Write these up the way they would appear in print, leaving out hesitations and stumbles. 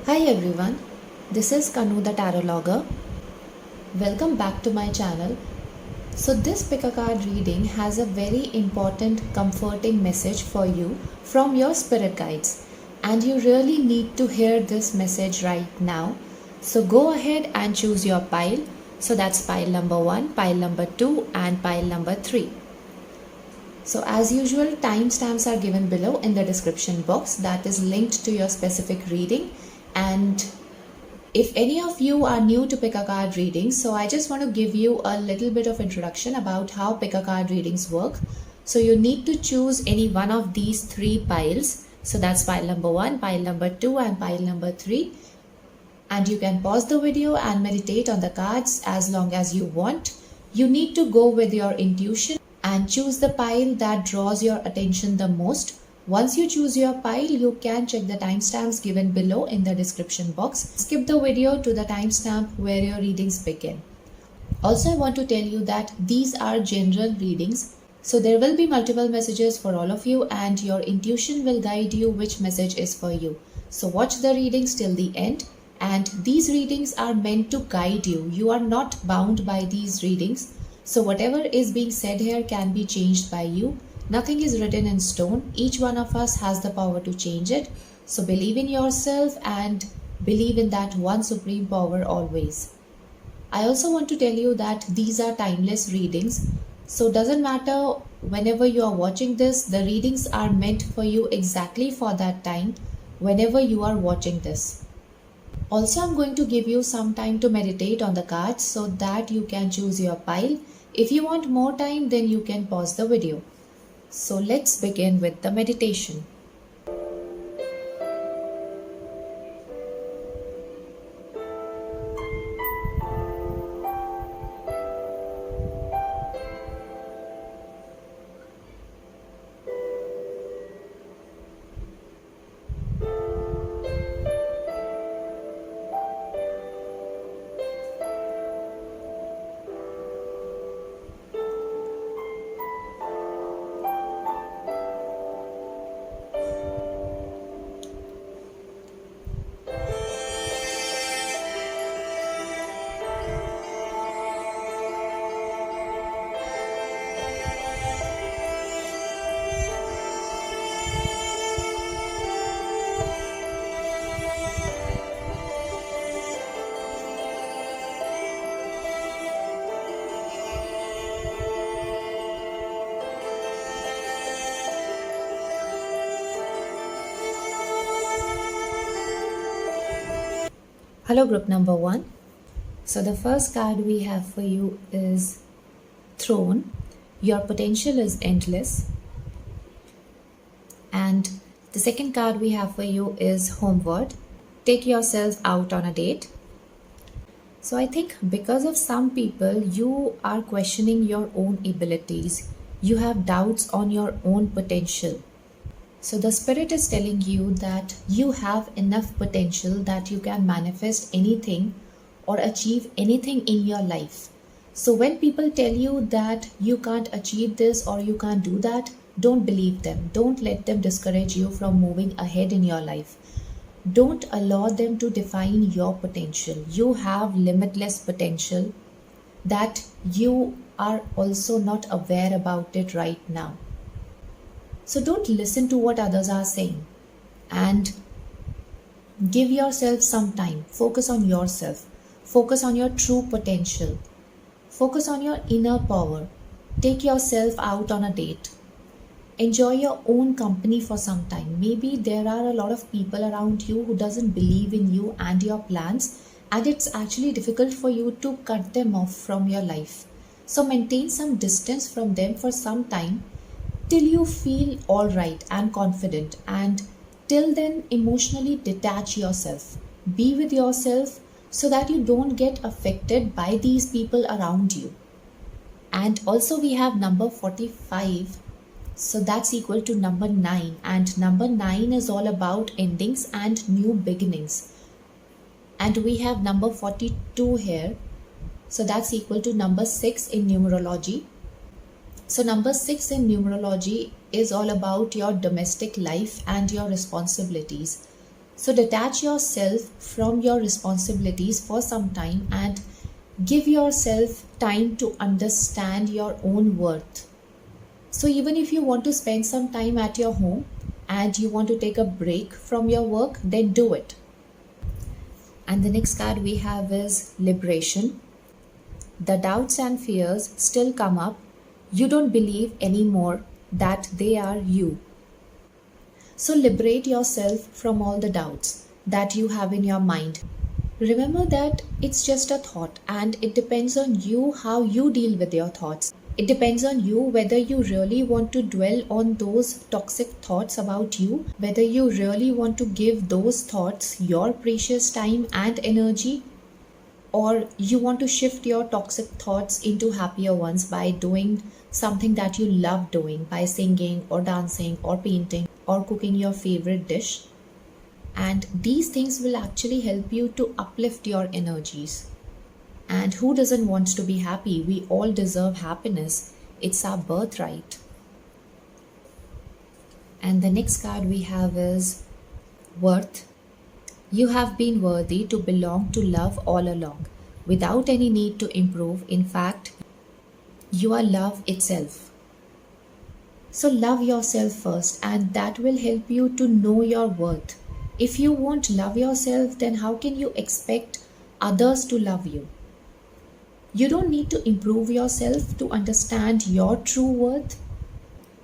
Hi everyone, this is Kanu the Tarologer. Welcome back to my channel. So this pick a card reading has a very important comforting message for you from your spirit guides, and you really need to hear this message right now. So go ahead and choose your pile. So that's pile number 1, pile number 2 and pile number 3. So as usual, timestamps are given below in the description box that is linked to your specific reading. And if any of you are new to pick a card readings, so I just want to give you a little bit of introduction about how pick a card readings work. So you need to choose any one of these 3 piles. So that's pile number 1, pile number 2 and pile number 3. And you can pause the video and meditate on the cards as long as you want. You need to go with your intuition and choose the pile that draws your attention the most. Once you choose your pile, you can check the timestamps given below in the description box. Skip the video to the timestamp where your readings begin. Also, I want to tell you that these are general readings. So there will be multiple messages for all of you and your intuition will guide you which message is for you. So watch the readings till the end, and these readings are meant to guide you. You are not bound by these readings. So whatever is being said here can be changed by you. Nothing is written in stone. Each one of us has the power to change it. So believe in yourself and believe in that one supreme power always. I also want to tell you that these are timeless readings. So doesn't matter whenever you are watching this, the readings are meant for you exactly for that time whenever you are watching this. Also, I'm going to give you some time to meditate on the cards so that you can choose your pile. If you want more time, then you can pause the video. So let's begin with the meditation. Hello group number 1. So the first card we have for you is Throne. Your potential is endless. And the second card we have for you is Homeward. Take yourself out on a date. So I think because of some people, you are questioning your own abilities. You have doubts on your own potential. So the spirit is telling you that you have enough potential that you can manifest anything or achieve anything in your life. So when people tell you that you can't achieve this or you can't do that, don't believe them. Don't let them discourage you from moving ahead in your life. Don't allow them to define your potential. You have limitless potential that you are also not aware about it right now. So don't listen to what others are saying and give yourself some time. Focus on yourself. Focus on your true potential. Focus on your inner power. Take yourself out on a date. Enjoy your own company for some time. Maybe there are a lot of people around you who doesn't believe in you and your plans, and it's actually difficult for you to cut them off from your life. So maintain some distance from them for some time till you feel all right and confident, and till then emotionally detach yourself. Be with yourself so that you don't get affected by these people around you. And also we have number 45. So that's equal to number 9, and number 9 is all about endings and new beginnings. And we have number 42 here. So that's equal to number 6 in numerology. So number 6 in numerology is all about your domestic life and your responsibilities. So detach yourself from your responsibilities for some time and give yourself time to understand your own worth. So even if you want to spend some time at your home and you want to take a break from your work, then do it. And the next card we have is liberation. The doubts and fears still come up. You don't believe anymore that they are you. So liberate yourself from all the doubts that you have in your mind. Remember that it's just a thought and it depends on you how you deal with your thoughts. It depends on you whether you really want to dwell on those toxic thoughts about you, whether you really want to give those thoughts your precious time and energy, or you want to shift your toxic thoughts into happier ones by doing something that you love doing, by singing or dancing or painting or cooking your favorite dish. And these things will actually help you to uplift your energies. And who doesn't want to be happy? We all deserve happiness. It's our birthright. And the next card we have is worth. You have been worthy to belong to love all along, without any need to improve. In fact, you are love itself. So love yourself first, and that will help you to know your worth. If you won't love yourself, then how can you expect others to love you? You don't need to improve yourself to understand your true worth.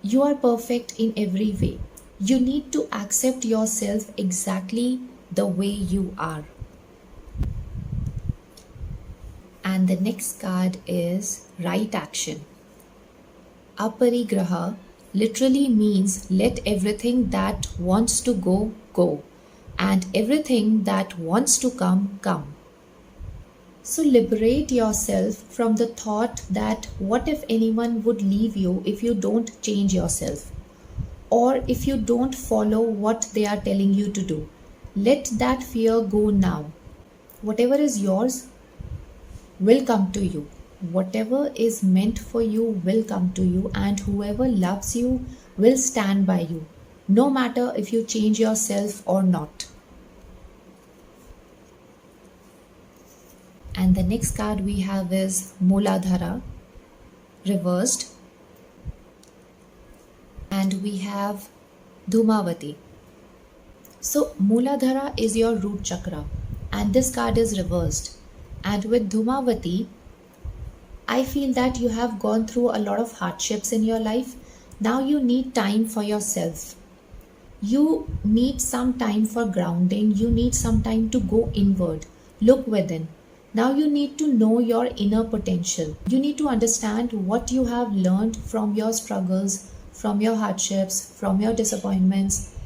You are perfect in every way. You need to accept yourself exactly the way you are. And the next card is right action. Aparigraha literally means let everything that wants to go, go, and everything that wants to come, come. So liberate yourself from the thought that what if anyone would leave you if you don't change yourself, or if you don't follow what they are telling you to do. Let that fear go now. Whatever is yours will come to you. Whatever is meant for you will come to you, and whoever loves you will stand by you, no matter if you change yourself or not. And the next card we have is Mooladhara, reversed. And we have Dhumavati. So Mooladhara is your root chakra, and this card is reversed. And with Dhumavati, I feel that you have gone through a lot of hardships in your life. Now you need time for yourself. You need some time for grounding. You need some time to go inward, look within. Now you need to know your inner potential. You need to understand what you have learned from your struggles, from your hardships, from your disappointments.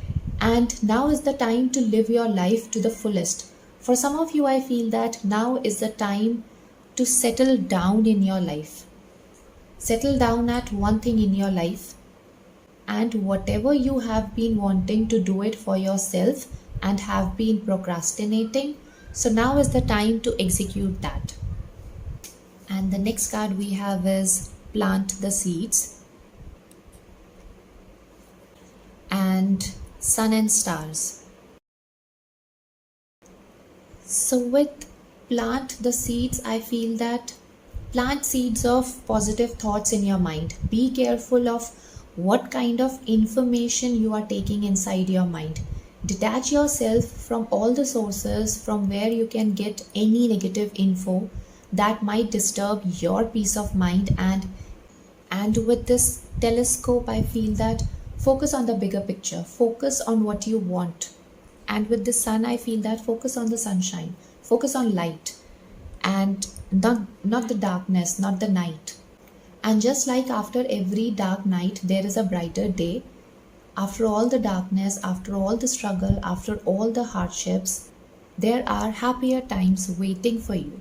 And now is the time to live your life to the fullest. For some of you, I feel that now is the time to settle down in your life. Settle down at one thing in your life, and whatever you have been wanting to do it for yourself and have been procrastinating, so now is the time to execute that. And the next card we have is plant the seeds and sun and stars. So with plant the seeds, I feel that plant seeds of positive thoughts in your mind. Be careful of what kind of information you are taking inside your mind. Detach yourself from all the sources from where you can get any negative info that might disturb your peace of mind. And with this telescope, I feel that focus on the bigger picture, focus on what you want. And with the sun, I feel that focus on the sunshine, focus on light, and not the darkness, not the night. And just like after every dark night there is a brighter day, after all the darkness, after all the struggle, after all the hardships, there are happier times waiting for you.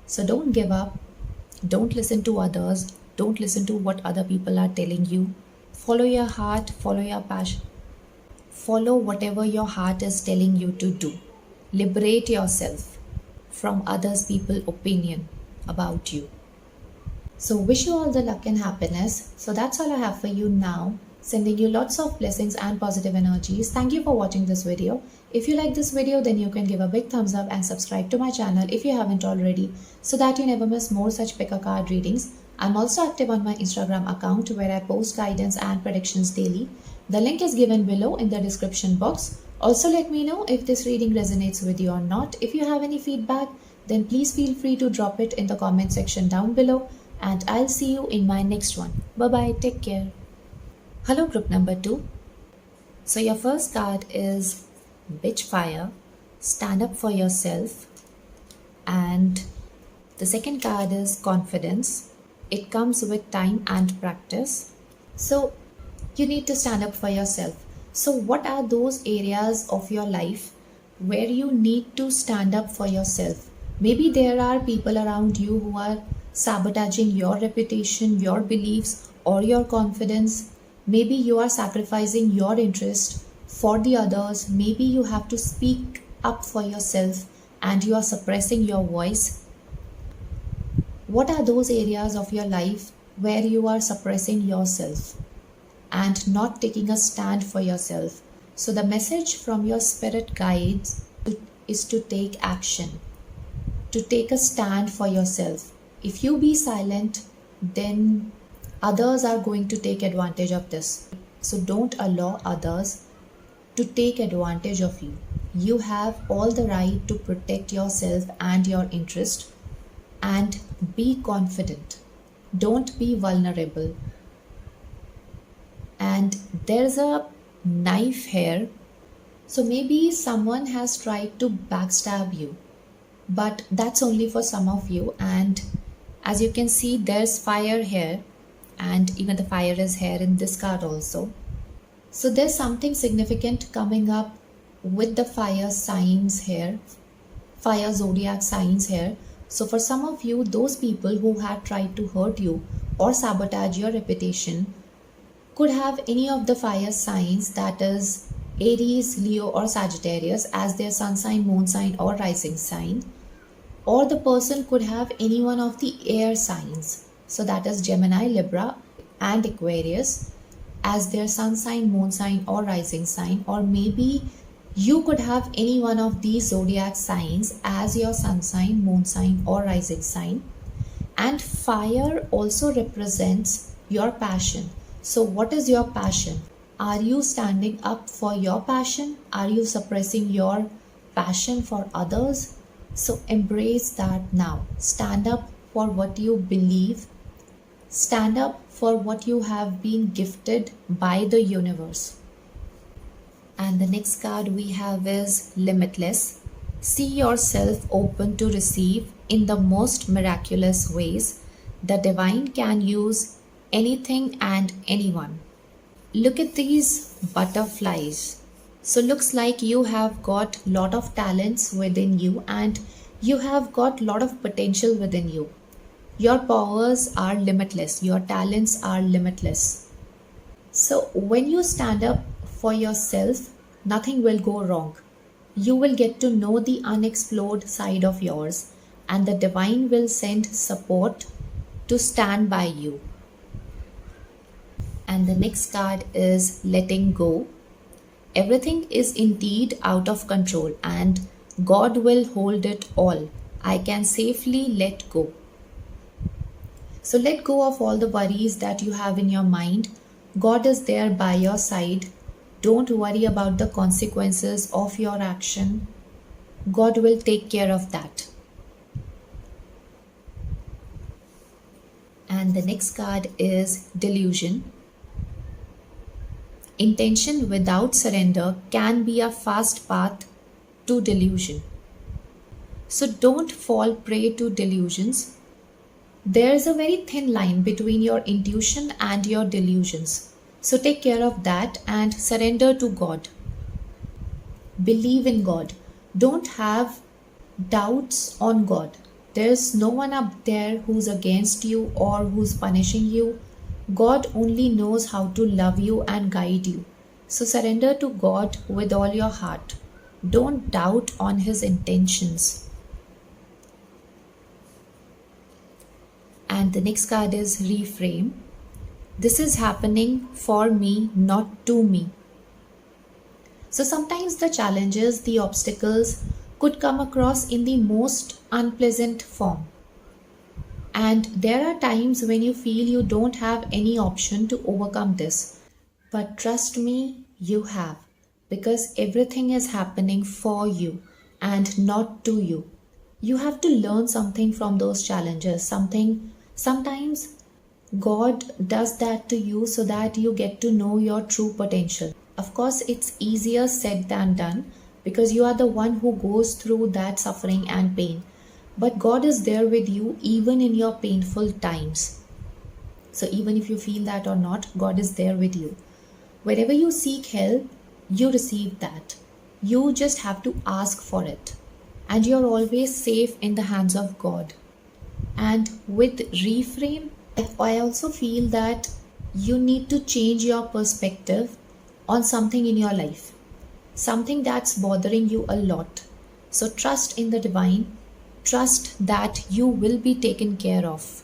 So don't give up, don't listen to others, don't listen to what other people are telling you. Follow your heart, follow your passion, follow whatever your heart is telling you to do. Liberate yourself from others people's opinion about you. So wish you all the luck and happiness. So that's all I have for you now. Sending you lots of blessings and positive energies. Thank you for watching this video. If you like this video, then you can give a big thumbs up and subscribe to my channel if you haven't already, so that you never miss more such pick a card readings. I'm also active on my Instagram account where I post guidance and predictions daily. The link is given below in the description box. Also, let me know if this reading resonates with you or not. If you have any feedback, then please feel free to drop it in the comment section down below, and I'll see you in my next one. Bye bye, take care. Hello, group number 2. So, your first card is Witchfire, stand up for yourself, and the second card is Confidence. It comes with time and practice. So, you need to stand up for yourself. So, what are those areas of your life where you need to stand up for yourself? Maybe there are people around you who are sabotaging your reputation, your beliefs, or your confidence. Maybe you are sacrificing your interest for the others. Maybe you have to speak up for yourself and you are suppressing your voice. What are those areas of your life where you are suppressing yourself and not taking a stand for yourself? So, the message from your spirit guides is to take action, to take a stand for yourself. If you be silent, then others are going to take advantage of this. So don't allow others to take advantage of you. You have all the right to protect yourself and your interest, and be confident. Don't be vulnerable. And there's a knife here. So maybe someone has tried to backstab you, but that's only for some of you. And as you can see, there's fire here, and even the fire is here in this card also. So there's something significant coming up with the fire signs here, fire zodiac signs here. So for some of you, those people who had tried to hurt you or sabotage your reputation could have any of the fire signs, that is Aries, Leo, or Sagittarius as their sun sign, moon sign, or rising sign. Or the person could have any one of the air signs, so that is Gemini, Libra, and Aquarius as their sun sign, moon sign, or rising sign. Or maybe you could have any one of these zodiac signs as your sun sign, moon sign, or rising sign. And fire also represents your passion. So what is your passion? Are you standing up for your passion? Are you suppressing your passion for others? So embrace that now. Stand up for what you believe. Stand up for what you have been gifted by the universe. And the next card we have is Limitless. See yourself open to receive in the most miraculous ways. The divine can use anything and anyone. Look at these butterflies. So looks like you have got lot of talents within you, and you have got lot of potential within you. Your powers are limitless. Your talents are limitless. So when you stand up for yourself, nothing will go wrong. You will get to know the unexplored side of yours, and the divine will send support to stand by you. And the next card is Letting Go. Everything is indeed out of control, and God will hold it all. I can safely let go. So let go of all the worries that you have in your mind. God is there by your side. Don't worry about the consequences of your action. God will take care of that. And the next card is Delusion. Intention without surrender can be a fast path to delusion. So don't fall prey to delusions. There is a very thin line between your intuition and your delusions. So take care of that and surrender to God. Believe in God. Don't have doubts on God. There's no one up there who's against you or who's punishing you. God only knows how to love you and guide you. So surrender to God with all your heart. Don't doubt on His intentions. And the next card is Reframe. This is happening for me, not to me. So sometimes the challenges, the obstacles could come across in the most unpleasant form. And there are times when you feel you don't have any option to overcome this. But trust me, you have. Because everything is happening for you and not to you. You have to learn something from those challenges. Sometimes God does that to you so that you get to know your true potential. Of course, it's easier said than done because you are the one who goes through that suffering and pain. But God is there with you even in your painful times. So, even if you feel that or not, God is there with you. Wherever you seek help, you receive that. You just have to ask for it. And you're always safe in the hands of God. And with reframe, I also feel that you need to change your perspective on something in your life, something that's bothering you a lot. So trust in the divine, trust that you will be taken care of.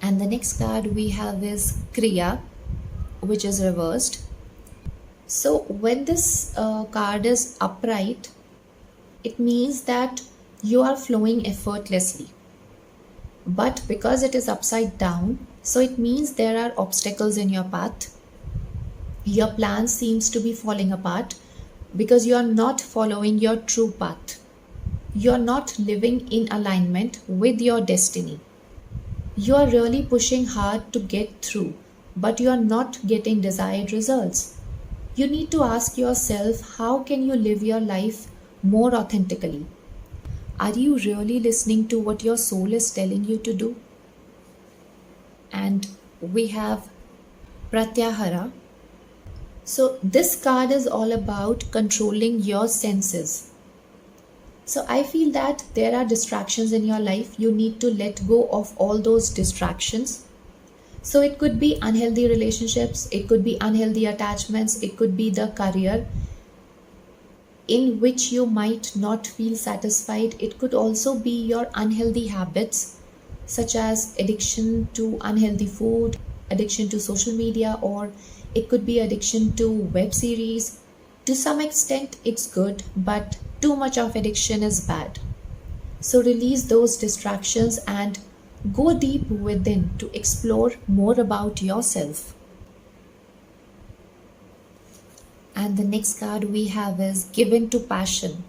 And the next card we have is Kriya, which is reversed. So when this card is upright, it means that you are flowing effortlessly. But because it is upside down, so it means there are obstacles in your path. Your plan seems to be falling apart because you are not following your true path. You are not living in alignment with your destiny. You are really pushing hard to get through, but you are not getting desired results. You need to ask yourself, how can you live your life more authentically? Are you really listening to what your soul is telling you to do? And we have Pratyahara. So this card is all about controlling your senses. So I feel that there are distractions in your life. You need to let go of all those distractions. So it could be unhealthy relationships, it could be unhealthy attachments, it could be the career in which you might not feel satisfied. It could also be your unhealthy habits, such as addiction to unhealthy food, addiction to social media, or it could be addiction to web series. To some extent, it's good, but too much of addiction is bad. So release those distractions and go deep within to explore more about yourself. And the next card we have is Given to Passion.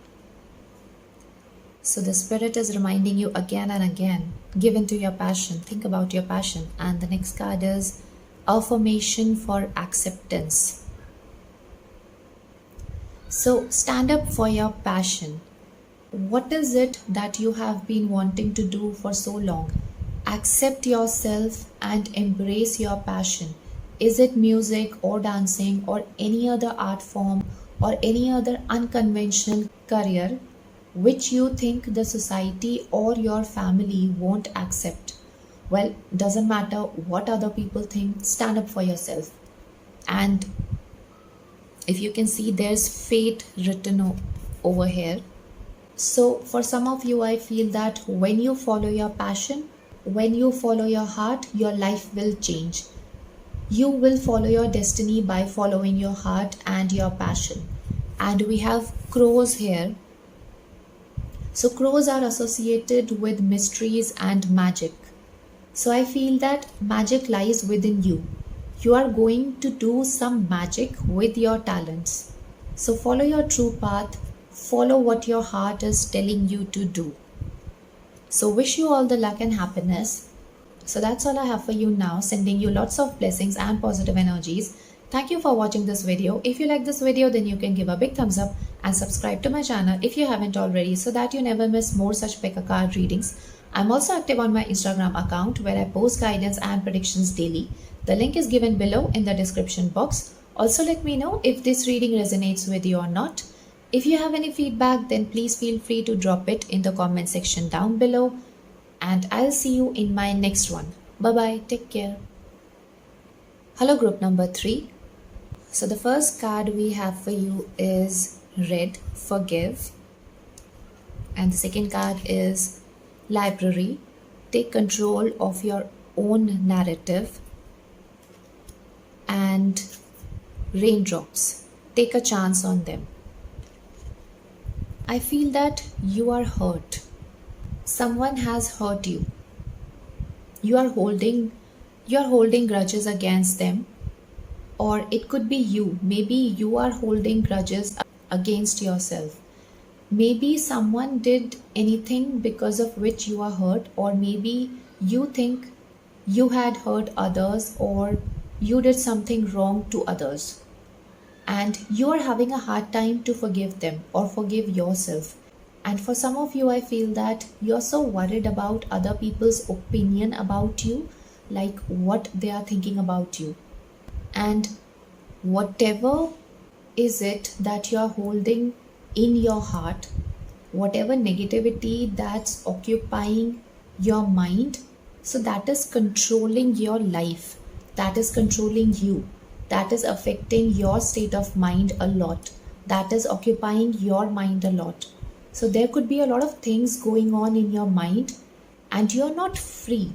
So the spirit is reminding you again and again, given to your passion, think about your passion. And the next card is Affirmation for Acceptance. So stand up for your passion. What is it that you have been wanting to do for so long? Accept yourself and embrace your passion. Is it music or dancing or any other art form or any other unconventional career which you think the society or your family won't accept? Well, doesn't matter what other people think, stand up for yourself. And if you can see, there's fate written over here. So for some of you, I feel that when you follow your passion, when you follow your heart, your life will change. You will follow your destiny by following your heart and your passion. And we have crows here. So crows are associated with mysteries and magic. So I feel that magic lies within you. You are going to do some magic with your talents. So follow your true path, follow what your heart is telling you to do. So wish you all the luck and happiness. So that's all I have for you now, sending you lots of blessings and positive energies. Thank you for watching this video. If you like this video, then you can give a big thumbs up and subscribe to my channel if you haven't already, so that you never miss more such pick a card readings. I'm also active on my Instagram account where I post guidance and predictions daily. The link is given below in the description box. Also let me know if this reading resonates with you or not. If you have any feedback, then please feel free to drop it in the comment section down below. And I'll see you in my next one. Bye bye. Take care. Hello, group number 3. So the first card we have for you is Red, Forgive. And the second card is Library. Take control of your own narrative. And raindrops. Take a chance on them. I feel that you are hurt. Someone has hurt you. You are holding grudges against them, or it could be you. Maybe you are holding grudges against yourself. Maybe someone did anything because of which you are hurt, or maybe you think you had hurt others, or you did something wrong to others, and you are having a hard time to forgive them or forgive yourself. And for some of you, I feel that you're so worried about other people's opinion about you, like what they are thinking about you. And whatever is it that you're holding in your heart, whatever negativity that's occupying your mind, so that is controlling your life, that is controlling you, that is affecting your state of mind a lot, that is occupying your mind a lot. So there could be a lot of things going on in your mind, and you're not free.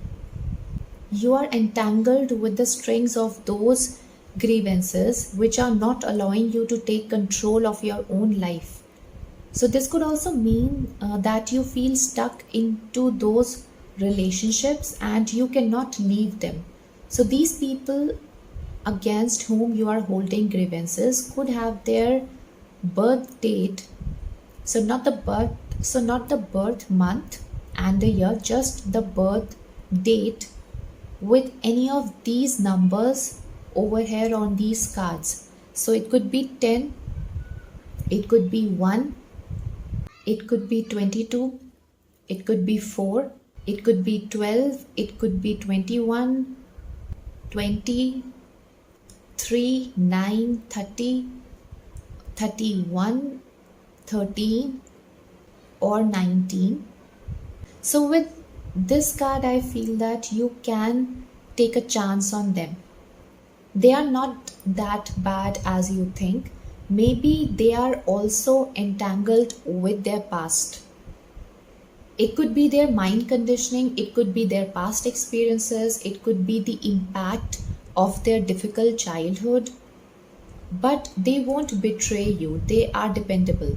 You are entangled with the strings of those grievances which are not allowing you to take control of your own life. So this could also mean that you feel stuck into those relationships and you cannot leave them. So these people against whom you are holding grievances could have their birth date, not the birth month and the year, just the birth date with any of these numbers over here on these cards. So it could be 10, it could be 1, it could be 22, it could be 4, it could be 12, it could be 21, 20, 3, 9, 30, 31, 13, or 19. So with this card, I feel that you can take a chance on them. They are not that bad as you think. Maybe they are also entangled with their past. It could be their mind conditioning, it could be their past experiences, it could be the impact of their difficult childhood. But they won't betray you, they are dependable.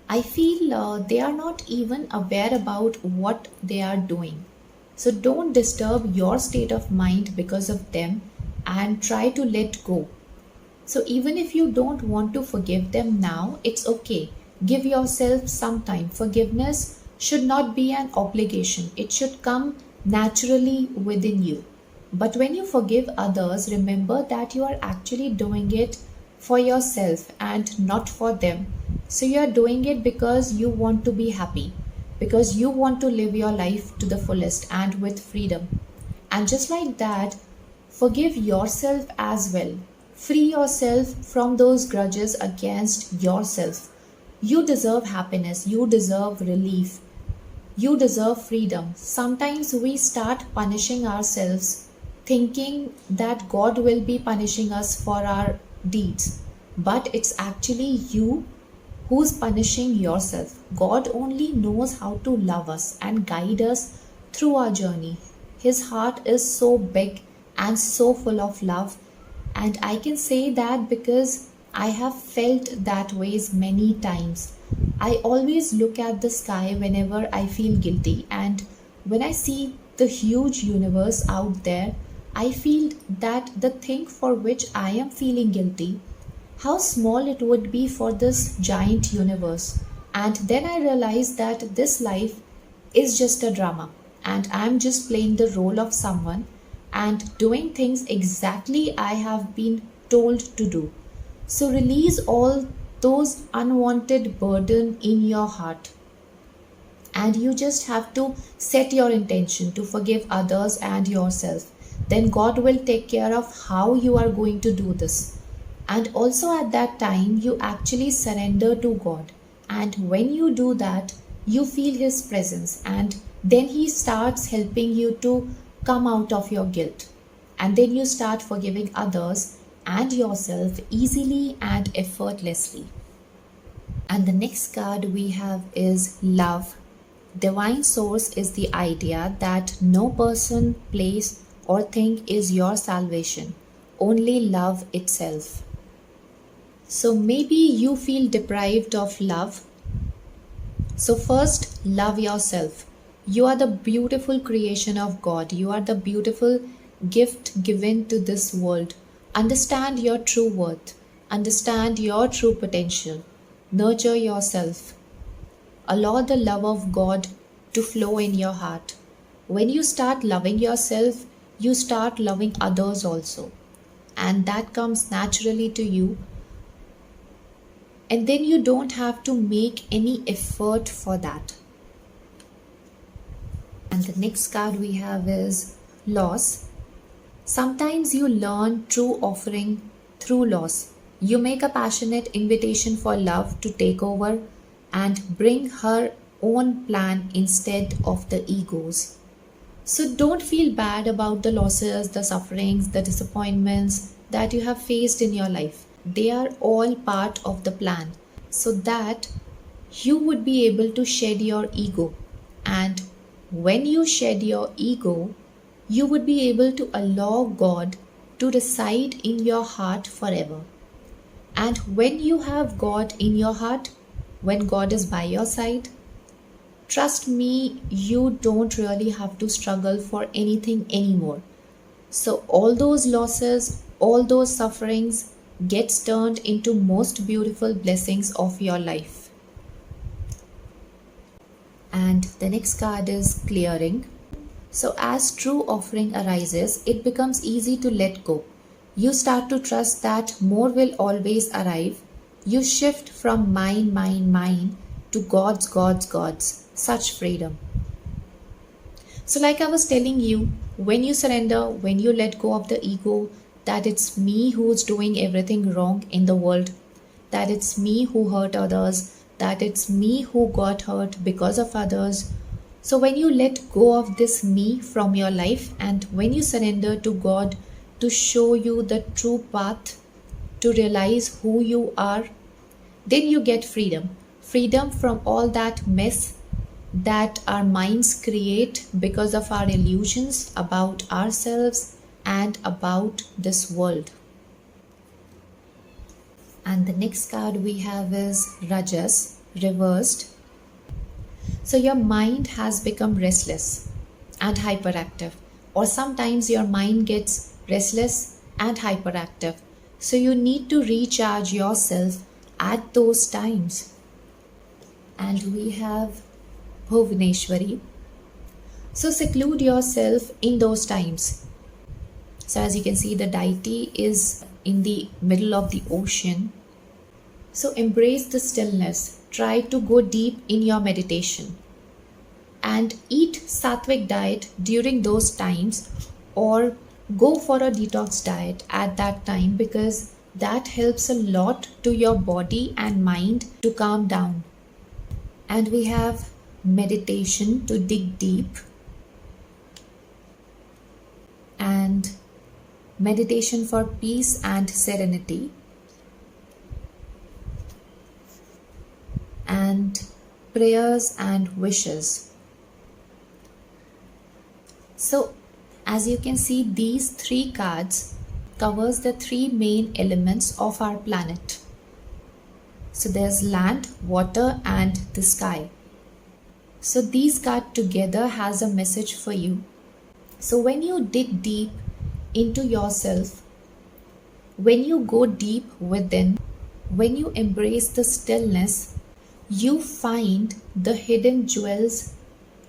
I feel they are not even aware about what they are doing. So don't disturb your state of mind because of them, and try to let go. So even if you don't want to forgive them now, it's okay. Give yourself some time. Forgiveness should not be an obligation, it should come naturally within you. But when you forgive others, remember that you are actually doing it for yourself and not for them. So you are doing it because you want to be happy, because you want to live your life to the fullest and with freedom. And just like that, forgive yourself as well. Free yourself from those grudges against yourself. You deserve happiness, you deserve relief, you deserve freedom. Sometimes we start punishing ourselves thinking that God will be punishing us for our deeds. But it's actually you who's punishing yourself. God only knows how to love us and guide us through our journey. His heart is so big and so full of love, and I can say that because I have felt that ways many times. I always look at the sky whenever I feel guilty, and when I see the huge universe out there, I feel that the thing for which I am feeling guilty, how small it would be for this giant universe. And then I realized that this life is just a drama, and I'm just playing the role of someone and doing things exactly I have been told to do. So release all those unwanted burden in your heart, and you just have to set your intention to forgive others and yourself. Then God will take care of how you are going to do this. And also at that time, you actually surrender to God. And when you do that, you feel His presence, and then He starts helping you to come out of your guilt. And then you start forgiving others and yourself easily and effortlessly. And the next card we have is love. Divine source is the idea that no person, place, or thing is your salvation. only love itself. So maybe you feel deprived of love. So first, love yourself. You are the beautiful creation of God. You are the beautiful gift given to this world. Understand your true worth. Understand your true potential. Nurture yourself. Allow the love of God to flow in your heart. When you start loving yourself, you start loving others also. And that comes naturally to you. And then you don't have to make any effort for that. And the next card we have is loss. Sometimes you learn true offering through loss. You make a passionate invitation for love to take over and bring her own plan instead of the egos. So don't feel bad about the losses, the sufferings, the disappointments that you have faced in your life. They are all part of the plan so that you would be able to shed your ego. And when you shed your ego, you would be able to allow God to reside in your heart forever. And when you have God in your heart, when God is by your side, trust me, you don't really have to struggle for anything anymore. So all those losses, all those sufferings gets turned into most beautiful blessings of your life. And the next card is clearing. So as true offering arises, it becomes easy to let go. You start to trust that more will always arrive. You shift from mine to God's. Such freedom. So like I was telling you, when you surrender, when you let go of the ego, that it's me who's doing everything wrong in the world, that it's me who hurt others, that it's me who got hurt because of others. So when you let go of this me from your life and when you surrender to God to show you the true path, to realize who you are, then you get freedom. Freedom from all that mess that our minds create because of our illusions about ourselves and about this world. And the next card we have is Rajas, reversed. So your mind has become restless and hyperactive, or sometimes your mind gets restless and hyperactive. So you need to recharge yourself at those times. And we have Bhuvaneshwari. So seclude yourself in those times. So as you can see, the deity is in the middle of the ocean. So embrace the stillness. Try to go deep in your meditation. And eat sattvic diet during those times, or go for a detox diet at that time, because that helps a lot to your body and mind to calm down. And we have meditation to dig deep, and meditation for peace and serenity, and prayers and wishes. So as you can see, these three cards covers the three main elements of our planet. So there's land, water and the sky. So these cards together has a message for you. So when you dig deep into yourself, when you go deep within, when you embrace the stillness, you find the hidden jewels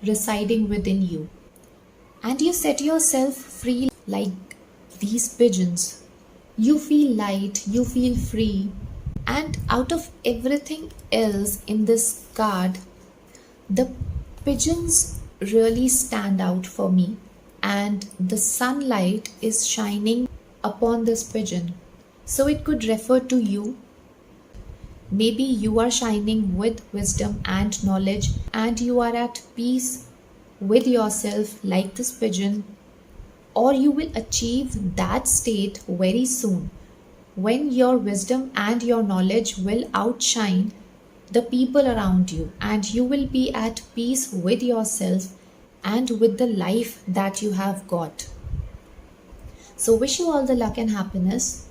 residing within you. And you set yourself free like these pigeons. You feel light, you feel free. And out of everything else in this card, the pigeons really stand out for me. And the sunlight is shining upon this pigeon. So it could refer to you. Maybe you are shining with wisdom and knowledge, and you are at peace with yourself like this pigeon, or you will achieve that state very soon when your wisdom and your knowledge will outshine the people around you, and you will be at peace with yourself and with the life that you have got. So, wish you all the luck and happiness.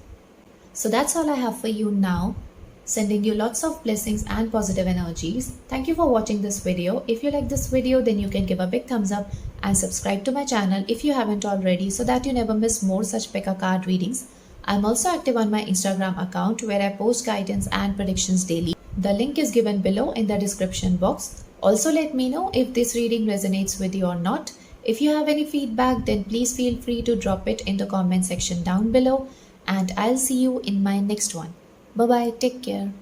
So, that's all I have for you now. Sending you lots of blessings and positive energies. Thank you for watching this video. If you like this video, then you can give a big thumbs up and subscribe to my channel if you haven't already, so that you never miss more such pick a card readings. I'm also active on my Instagram account where I post guidance and predictions daily. The link is given below in the description box. Also, let me know if this reading resonates with you or not. If you have any feedback, then please feel free to drop it in the comment section down below, and I'll see you in my next one. Bye bye, take care.